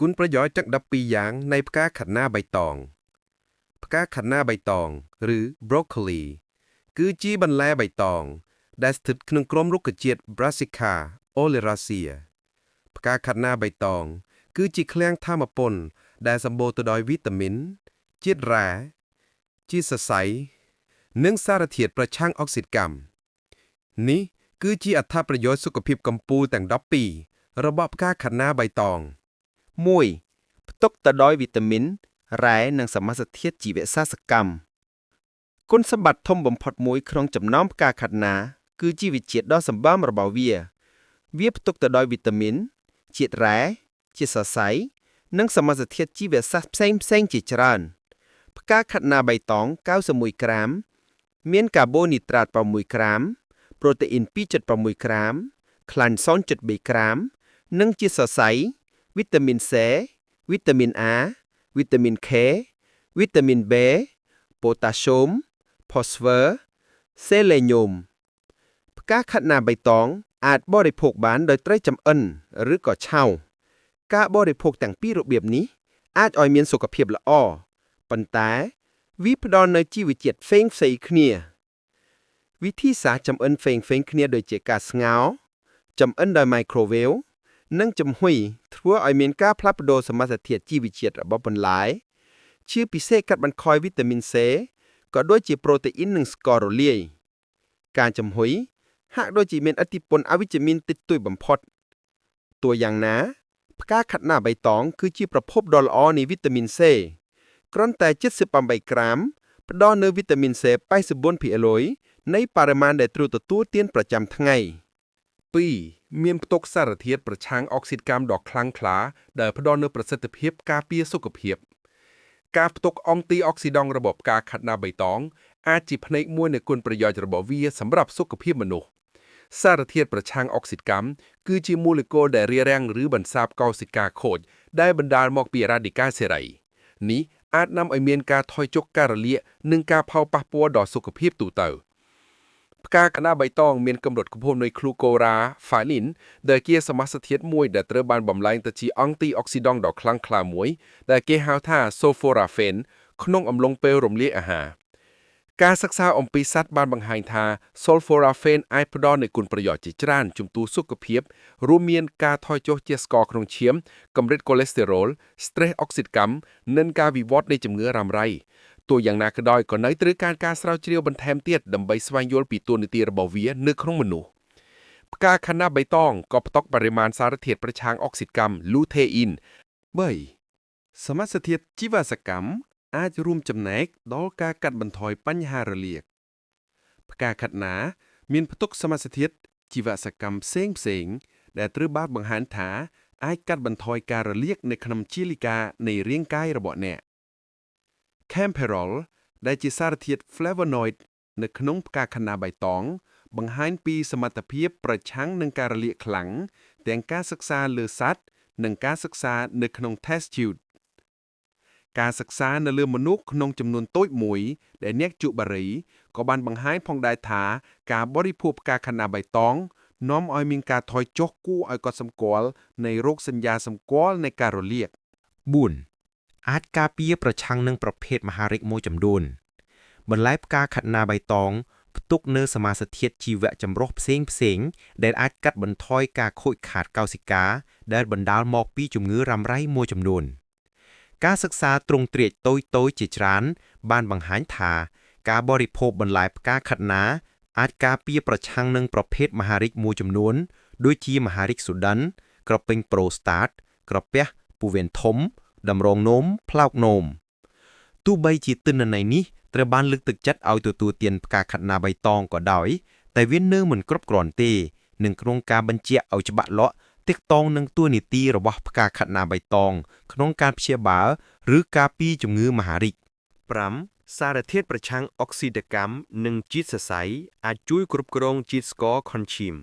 គុណប្រយោជន៍ទាំង12យ៉ាងនៃផ្កាខាត់ណាបៃតងផ្កាខាត់ណាបៃតងឬ broccoli គឺជាបន្លែបៃតងដែលស្ថិតក្នុងក្រុមរុក្ខជាតិ Brassica oleracea ផ្កាខាត់ណាបៃតងគឺជាឃ្លាំងថាមពលដែលសម្បូរទៅដោយវីតាមីនជាតិរ៉ែជាតិសរសៃនិងសារធាតុប្រឆាំងអុកស៊ីតកម្មនេះគឺជាអត្ថប្រយោជន៍សុខភាពកំពូលទាំង12របស់ផ្កាខាត់ណាបៃតង 1. ផ្ទុកទៅដោយវីតាមីន រ៉ែ និងសមាសធាតុជីវសាស្ត្រសកម្មគុណសម្បត្តិធំបំផុតមួយក្នុងចំណោមផ្កាខាត់ណាគឺជីវជាតិដ៏សម្បើមរបស់វាផ្ទុកទៅដោយវីតាមីន ជាតិរ៉ែ ជាតិសរសៃ និងសមាសធាតុជីវសាស្ត្រផ្សេងៗជាច្រើនផ្កាខាត់ណាបៃតង91ក្រាមមានកាបូនីត្រាត6ក្រាមប្រូតេអ៊ីន2.6ក្រាមខ្លាញ់0.3ក្រាមនិងជាតិសរសៃវីតាមីន C វីតាមីន A វីតាមីន K វីតាមីន B ប៉ូតាស្យូម ផូស្វ័រ សេលេញូមផ្កាខាត់ណាបៃតងអាចបរិភោគបានដោយត្រីចម្អិនឬក៏ឆៅការបរិភោគទាំងពីររបៀបនេះអាចឲ្យមានសុខភាពល្អប៉ុន្តែវាផ្ដល់នូវជីវជាតិផ្សេងៗគ្នាវិធីសាស្ត្រចម្អិនផ្សេងៗគ្នាដូចជាការស្ងោរចម្អិនដោយ microwave និងចំហុយធ្វើឲ្យមានការផ្លាស់ប្ដូរសមាសធាតុជីវជាតិរបស់បន្លែជាពិសេសកាត់បន្ថយវីតាមីន C ក៏ដូចជាប្រូតេអ៊ីននិងស្កររលាយការចំហុយហាក់ដូចជាមានឥទ្ធិពលអវិជ្ជមានតិចតួចបំផុតតួយ៉ាងណាផ្កាខាត់ណាបៃតងគឺជាប្រភពដ៏ល្អនៃវីតាមីន C គ្រាន់តែ78ក្រាមផ្ដល់នូវវីតាមីន C 84% នៃបរិមាណដែលត្រូវទទួលទានប្រចាំថ្ងៃ 2. មានផ្ទុកសារធាតុប្រឆាំងអុកស៊ីតកម្មដ៏ខ្លាំងក្លាដែលផ្ដល់នូវប្រសិទ្ធភាពការពារសុខភាពការផ្ទុកអង់ទីអុកស៊ីដង់របស់ផ្កាខាត់ណាបៃតងអាចជាផ្នែកមួយនៃគុណប្រយោជន៍របស់វាសម្រាប់សុខភាពមនុស្សសារធាតុប្រឆាំងអុកស៊ីតកម្មគឺជាម៉ូលេគុលដែលរារាំងឬបន្សាបកោសិកាខូចដែលបណ្ដាលមកពីរ៉ាឌីកាល់សេរីនេះអាចនាំឲ្យមានការថយចុះការរលាកនិងការផលប៉ះពាល់ដល់សុខភាពទូទៅផ្កាខាត់ណាបៃតងមានកម្រិតខ្ពស់នៃ Glucoraphanin ដែលជាសមាសធាតុមួយដែលត្រូវបានបំលែងទៅជាអង់ទីអុកស៊ីដង់ដ៏ខ្លាំងក្លាមួយដែលគេហៅថា sulforaphane ក្នុងអំឡុងពេលរំលាយអាហារការសិក្សាអំពីសត្វបានបង្ហាញថា sulforaphane អាចផ្ដល់នូវគុណប្រយោជន៍ជាច្រើនជំទួសសុខភាពរួមមានការថយចុះជាតិស្ករក្នុងឈាមកម្រិតកូលេស្តេរ៉ុល stress អុកស៊ីតកម្មនិងការវិវត្តនៃជំងឺរ៉ាំរ៉ៃទោះយ៉ាងណាក៏ដោយក៏នៅត្រូវការការស្រាវជ្រាវបន្ថែមទៀតដើម្បីស្វែងយល់ពីតួនាទីរបស់វានៅក្នុងមនុស្សផ្កាខាត់ណាបៃតងក៏ផ្ទុកបរិមាណសារធាតុប្រឆាំងអុកស៊ីតកម្ម lutein 3. សមាសធាតុជីវសកម្មអាចរួមចំណែកដល់ការកាត់បន្ថយបញ្ហារលាកផ្កាខាត់ណាមានផ្ទុកសមាសធាតុជីវសកម្មផ្សេងៗដែលត្រូវបានបង្ហាញថាអាចកាត់បន្ថយការរលាកនៅក្នុងជាលិកានៃរាងកាយរបស់អ្នកCamperol ដែលជាសារធាតុ flavonoid នៅក្នុងផ្កាខាត់ណាបៃតងបង្ហាញពីសមត្ថភាពប្រឆាំងនឹងការរលាកខ្លាំងទាំងការសិក្សាលើសត្វនិងការសិក្សានៅក្នុង test tube ការសិក្សានៅលើមនុស្សក្នុងចំនួនតូចមួយដែលអ្នកជក់បារីក៏បានបង្ហាញផងដែរថាការបរិភោគផ្កាខាត់ណាបៃតងនាំឲ្យមានការថយចុះគួរឲ្យកត់សម្គាល់នៃរោគសញ្ញាសម្គាល់នៃការរលាក 4. អាចការពារប្រឆាំងនឹងប្រភេទមហារីកមួយចំនួនបន្លែផ្កាខាត់ណាបៃតងផ្ទុកនូវសមាសធាតុជីវៈចម្រុះផ្សេងៗដែលអាចកាត់បន្ថយការខូចខាតកោសិកាដែលបណ្ដាលមកពីជំងឺរ៉ាំរ៉ៃមួយចំនួនការសិក្សាទ្រង់ទ្រាយតូចៗជាច្រើនបានបង្ហាញថាការបរិភោគបន្លែផ្កាខាត់ណាអាចការពារប្រឆាំងនឹងប្រភេទមហារីកមួយចំនួនដូចជាមហារីកសូដិនក្រពេញប្រូស្តាតក្រពះពោះវៀនធំតម្រងនោមផ្លោកនោមទោះបីជាទិន្នន័យនេះត្រូវបានលើកទឹកចិត្តឲ្យទទួលទានផ្កាខាត់ណាបៃតងក៏ដោយតែវានៅមិនគ្រប់គ្រាន់ទេនឹងក្នុងការបញ្ជាក់ឲ្យច្បាស់លាស់ទាក់ទងនឹងតួនាទីរបស់ផ្កាខាត់ណាបៃតងក្នុងការព្យាបាលឬការពារជំងឺមហារីក 5. សារធាតុប្រឆាំងអុកស៊ីតកម្មនិងជាតិសរសៃអាចជួយគ្រប់គ្រងជាតិស្ករខនឈាម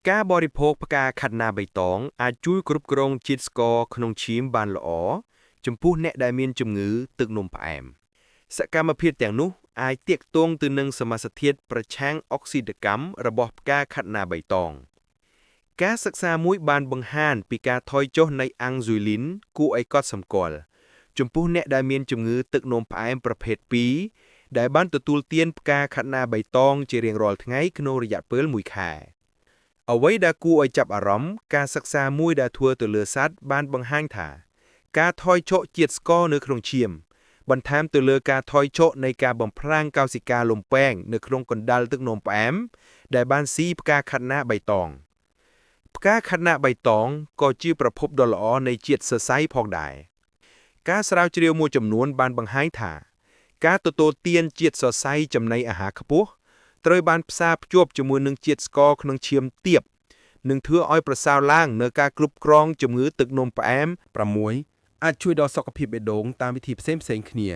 ការបរិភោគផ្កាខាត់ណាបៃតងអាចជួយគ្រប់គ្រងជាតិស្ករក្នុងឈាមបានល្អចំពោះអ្នកដែលមានជំងឺទឹកនោមផ្អែមសកម្មភាពទាំងនោះអាចទាក់ទងទៅនឹងសមាសធាតុប្រឆាំងអុកស៊ីតកម្មរបស់ផ្កាខាត់ណាបៃតង ការសិក្សាមួយបានបង្ហាញពីការថយចុះនៃអាំងស៊ុយលីនគួរឲ្យកត់សម្គាល់ចំពោះអ្នកដែលមានជំងឺទឹកនោមផ្អែមប្រភេទ2ដែលបានទទួលទានផ្កាខាត់ណាបៃតងជារៀងរាល់ថ្ងៃក្នុងរយៈពេល1ខែអ្វីដែលគួរឲ្យចាប់អារម្មណ៍ការសិក្សាមួយដែលធ្វើទៅលើសត្វបានបង្ហាញថាការថយចុះជាតិស្ករនៅក្នុងឈាមបន្ថែមទៅលើការថយចុះនៃការបំផ្លាញកោសិកាលំពែងនៅក្នុងកណ្ដាលទឹកនោមផ្អែមដែលបានស៊ីផ្កាខាត់ណាបៃតងផ្កាខាត់ណាបៃតងក៏ជាប្រភពដ៏ល្អនៃជាតិសរសៃផងដែរការស្រាវជ្រាវមួយចំនួនបានបង្ហាញថាការទទួលទានជាតិសរសៃចំណីអាហារខ្ពស់ត្រូវបានផ្សារភ្ជាប់ជាមួយនឹងជាតិស្ករក្នុងឈាមទាបនឹងធ្វើឲ្យប្រសើរឡើងនៅការគ្រប់គ្រងជំងឺទឹកនោមផ្អែម6អាចជួយដល់សុខភាពបេះដូងតាមវិធីផ្សេងៗគ្នា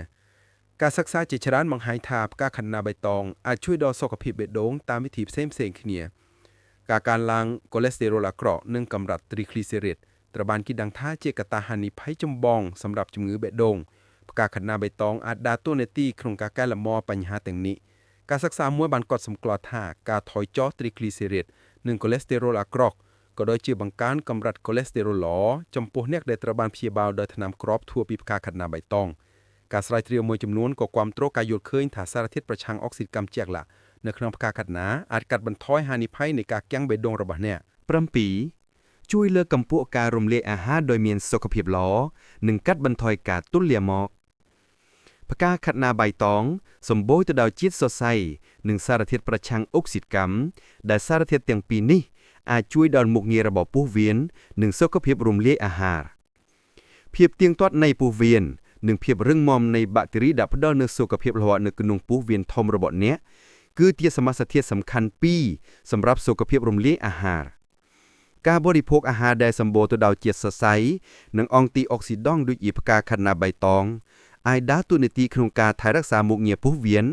ការសិក្សាជាច្រើនបង្ហាញថាផ្កាខាត់ណាបៃតងអាចជួយដល់សុខភាពបេះដូងតាមវិធីផ្សេងៗគ្នាការកើនឡើងកូលេស្តេរ៉ុលអាក្រក់និងកម្រិតត្រីក្លីសេរីដត្រូវបានគេដឹងថាជាកត្តាហានិភ័យចម្បងសម្រាប់ជំងឺបេះដូងផ្កាខាត់ណាបៃតងអាចដើរតួនាទីក្នុងការកែលម្អបញ្ហាទាំងនេះការសិក្សាមួយបានកត់សម្គាល់ថាការថយចុះត្រីក្លីសេរីដនិងកូលេស្តេរ៉ុលអាក្រក់ក៏ដូចជាបង្កើនកម្រិតកូលេស្តេរ៉ុលល្អចំពោះអ្នកដែលត្រូវបានព្យាបាលដោយថ្នាំគ្រាប់ធ្វើពីផ្កាខាត់ណាបៃតងការស្រាវជ្រាវមួយចំនួនក៏គាំទ្រការយល់ឃើញថាសារធាតុប្រឆាំងអុកស៊ីតកម្មជាក់ឡានៅក្នុងផ្កាខាត់ណាអាចកាត់បន្ថយហានិភ័យនៃការគាំងបេះដូងរបស់អ្នក7ជួយលើកកម្ពស់ការរំលាយអាហារដោយមានសុខភាពល្អនិងកាត់បន្ថយការទល់លាមកផ្កាខាត់ណាបៃតងសម្បូរទៅដោយជាតិសរសៃនិងសារធាតុប្រឆាំងអុកស៊ីតកម្មដែលសារធាតុទាំងពីរនេះអាចជួយដល់មុខងាររបស់ពោះវៀននិងសុខភាពរំលាយអាហារភាពទៀងទាត់នៃពោះវៀននិងភាពរឹងមាំនៃបាក់តេរីដែលផ្ដល់នូវសុខភាពល្អនៅក្នុងពោះវៀនធំរបស់អ្នកគឺជាសមាសធាតុសំខាន់2សម្រាប់សុខភាពរំលាយអាហារការបរិភោគអាហារដែលសម្បូរទៅដោយជាតិសរសៃនិងអង់ទីអុកស៊ីដង់ដូចជាផ្កាខាត់ណាបៃតងអាចដើរតួនាទីក្នុងការថែរក្សាមុខងារពោះវៀន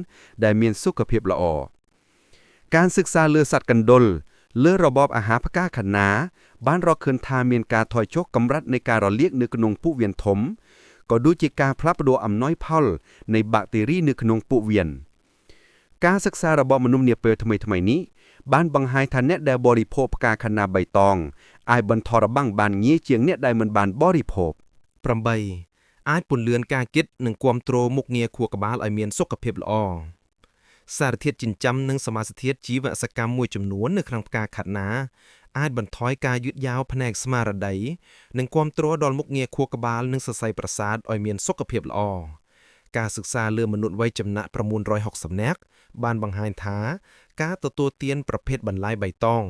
ដែលមានសុខភាពល្អការសិក្សាលើសត្វកណ្ដុរលើរបបអាហារផ្កាខាត់ណាបានរកឃើញថាមានការថយចុះកម្រិតនៃការរលាកនៅក្នុងពោះវៀនធំក៏ដូចជាការផ្លាស់ប្ដូរអំណោយផលនៃបាក់តេរីនៅក្នុងពោះវៀនការសិក្សារបស់មនុស្សនាពេលថ្មីៗនេះបានបង្ហាញថាអ្នកដែលបរិភោគផ្កាខាត់ណាបៃតងអាចបន្ថយរបាំងបានងាយជាងអ្នកដែលមិនបានបរិភោគ8អាចពន្លឿនការគិតនិងគាំទ្រមុខងារខួរក្បាលឲ្យមានសុខភាពល្អសារធាតុចិញ្ចឹមនិងសមាសធាតុជីវសកម្មមួយចំនួននៅក្នុងផ្កាខាត់ណាអាចបន្ថយការយឺតយ៉ាវផ្នែកស្មារតីនិងគាំទ្រដល់មុខងារខួរក្បាលនិងសរសៃប្រសាទឲ្យមានសុខភាពល្អការសិក្សាលើមនុស្សវ័យចំណាក់960នាក់បានបង្ហាញថាការទទួលទានប្រភេទបន្លែបៃតង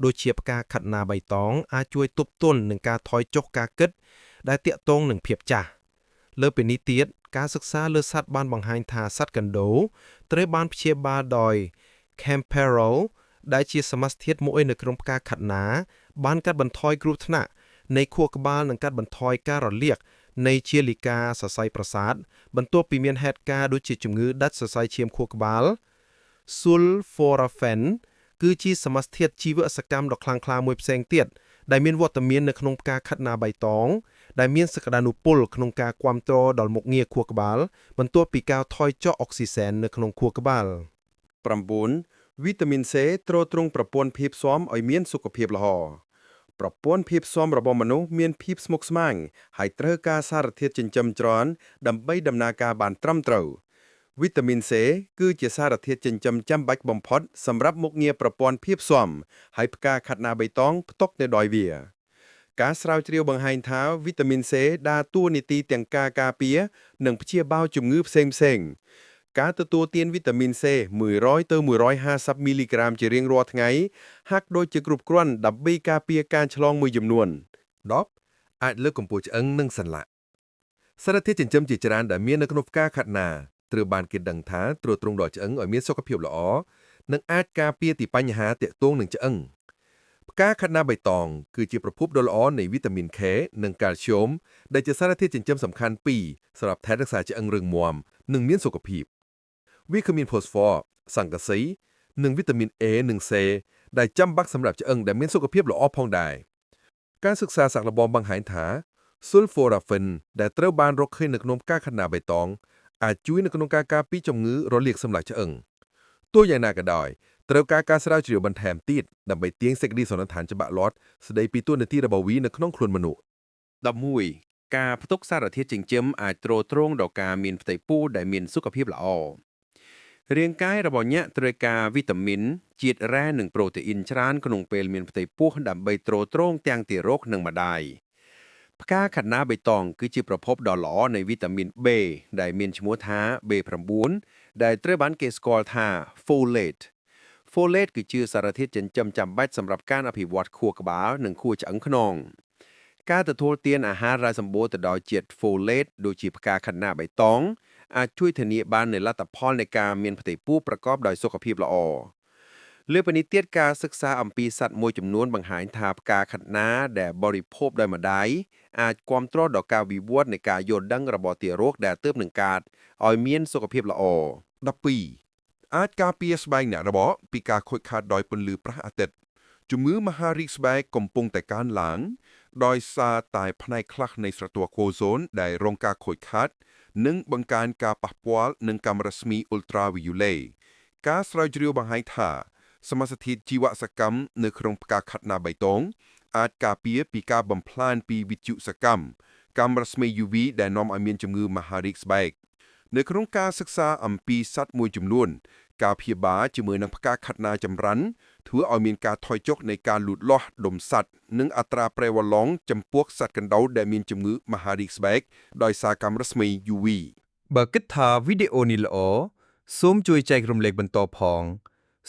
ដូចជាផ្កាខាត់ណាបៃតងអាចជួយទប់ទល់នឹងការថយចុះការគិតដែលទាក់ទងនឹងភាពចាស់លើពីនេះទៀតការសិក្សាលើសត្វបានបង្ហាញថាសត្វកណ្ដូរត្រូវបានព្យាបាលដោយ Camperol ដែលជាសមាសធាតុមួយនៅក្នុងផ្កាខាត់ណាបានកាត់បន្ថយគ្រោះថ្នាក់នៃខួរក្បាលនិងកាត់បន្ថយការរលាកនៃជាលិកាសរសៃប្រសាទបន្ទាប់ពីមានហេតុការណ៍ដូចជាជំងឺដាច់សរសៃឈាមខួរក្បាល Sulforaphane គឺជាសមាសធាតុជីវសកម្មដ៏ខ្លាំងក្លាមួយផ្សេងទៀតដែលមានវត្តមាននៅក្នុងផ្កាខាត់ណាបៃតងដែលមានសក្តានុពលក្នុងការគាំទ្រដល់មុខងារខួរក្បាលបន្ទាប់ពីការថយចុះអុកស៊ីសែននៅក្នុងខួរក្បាល9វីតាមីន C ទ្រទ្រង់ប្រព័ន្ធភាពស៊ាំឲ្យមានសុខភាពល្អប្រព័ន្ធភាពស៊ាំរបស់មនុស្សមានភាពស្មុគស្មាញហើយត្រូវការសារធាតុចិញ្ចឹមច្រើនដើម្បីដំណើរការបានត្រឹមត្រូវវីតាមីន C គឺជាសារធាតុចិញ្ចឹមចាំបាច់បំផុតសម្រាប់មុខងារប្រព័ន្ធភាពស៊ាំហើយផ្កាខាត់ណាបៃតងផ្ទុកនៅដោយវាការស្រាវជ្រាវបង្ហាញថាវីតាមីន C ដើរតួនាទីទាំងការការពារនិងព្យាបាលជំងឺផ្សេងៗការទទួលទានវីតាមីន C 100ទៅ150មីលីក្រាមជារៀងរាល់ថ្ងៃហាក់ដូចជាគ្រប់គ្រាន់ដើម្បីការពារការឆ្លងមួយចំនួន10អាចលើកកម្ពស់ឆ្អឹងនិងសន្លាក់សារធាតុចិញ្ចឹមជាច្រើនដែលមាននៅក្នុងផ្កាខាត់ណាត្រូវបានគេដឹងថាទ្រទ្រង់ដល់ឆ្អឹងឲ្យមានសុខភាពល្អនិងអាចការពារពីបញ្ហាទាក់ទងនឹងឆ្អឹងផ្កាខាត់ណាបៃតងគឺជាប្រភពដ៏ល្អនៃវីតាមីន K និងកាល់ស្យូមដែលជាសារធាតុចិញ្ចឹមសំខាន់ពីរសម្រាប់ថែរក្សាឆ្អឹងរឹងមាំនិងមានសុខភាពវាគ្មានផូស្វ័រសង្កសីនិងវីតាមីន A និង C ដែលចាំបាច់សម្រាប់ឆ្អឹងដែលមានសុខភាពល្អផងដែរការសិក្សាសាកល្បងបង្ហាញថា Sulforaphane ដែលត្រូវបានរកឃើញនៅក្នុងផ្កាខាត់ណាបៃតងអាចជួយនៅក្នុងការការពារជំងឺរលាកសន្លាក់ឆ្អឹងទោះយ៉ាងណាក៏ដោយ ត្រូវការការស្រាវជ្រាវបន្ថែមទៀតដើម្បីទាញសេចក្តីសន្និដ្ឋានច្បាស់លាស់ស្តីពីតួនាទីរបស់វានៅក្នុងខ្លួនមនុស្ស 11. ការផ្ទុកសារធាតុចិញ្ចឹមអាចទ្រទ្រង់ដល់ការមានផ្ទៃពោះដែលមានសុខភាពល្អរាងកាយរបស់អ្នកត្រូវការវីតាមីនជាតិរ៉ែនិងប្រូតេអ៊ីនច្រើនក្នុងពេលមានផ្ទៃពោះដើម្បីទ្រទ្រង់ទាំងទារកនិងម្ដាយផ្កាខាត់ណាបៃតងគឺជាប្រភពដ៏ល្អនៃវីតាមីន B ដែលមានឈ្មោះថា B9 ដែលត្រូវបានគេស្គាល់ថា folate folate គឺជាសារធាតុចិញ្ចឹមចាំបាច់សម្រាប់ការអភិវឌ្ឍខួរក្បាលនិងខួរឆ្អឹងខ្នងការទទួលទានអាហាររ៉ែសម្បូរទៅដោយជាតិ folate ដូចជាផ្កាខាត់ណាបៃតងអាចជួយធានាបាននូវលទ្ធផលនៃការមានផ្ទៃពោះប្រកបដោយសុខភាពល្អលើសពីនេះទៀតការសិក្សាអំពីសត្វមួយចំនួនបង្ហាញថាផ្កាខាត់ណាដែលបរិភោគដោយម្ដាយអាចគាំទ្រដល់ការវិវត្តនៃការយល់ដឹងរបស់ទារកដែលទើបនឹងកើតឲ្យមានសុខភាពល្អ 12. អាចការពារស្បែកអ្នករបស់ពីការខូចខាតដោយពន្លឺព្រះអាទិត្យជំងឺមហារីកស្បែកកំពុងតែកើនឡើងដោយសារតែផ្នែកខ្លះនៃស្រទាប់ Ozone ដែលរងការខូចខាតនិងបង្កើនការប៉ះពាល់នឹងកាំរស្មី Ultraviolet ការស្រាវជ្រាវបង្ហាញថាសមាសធាតុជីវសកម្មនៅក្នុងផ្កាខាត់ណាបៃតងអាចការពារពីការបំផ្លាញពីវិទ្យុសកម្មកាំរស្មី UV ដែលនាំឲ្យមានជំងឺមហារីកស្បែកនៅក្នុងការសិក្សាអំពីសត្វមួយចំនួនការព្យាបាលជាមួយនឹងផ្កាខាត់ណាចម្រាន់ធ្វើឲ្យមានការថយចុះនៃការលូតលាស់ដុំសត្វនិងអត្រាប្រេវឡង់ចំពោះសត្វកណ្ដុរដែលមានជំងឺមហារីកស្បែកដោយសារកាំរស្មី UV បើគិតថាវីដេអូនេះល្អសូមជួយចែករំលែកបន្តផង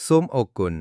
សូមអរគុណ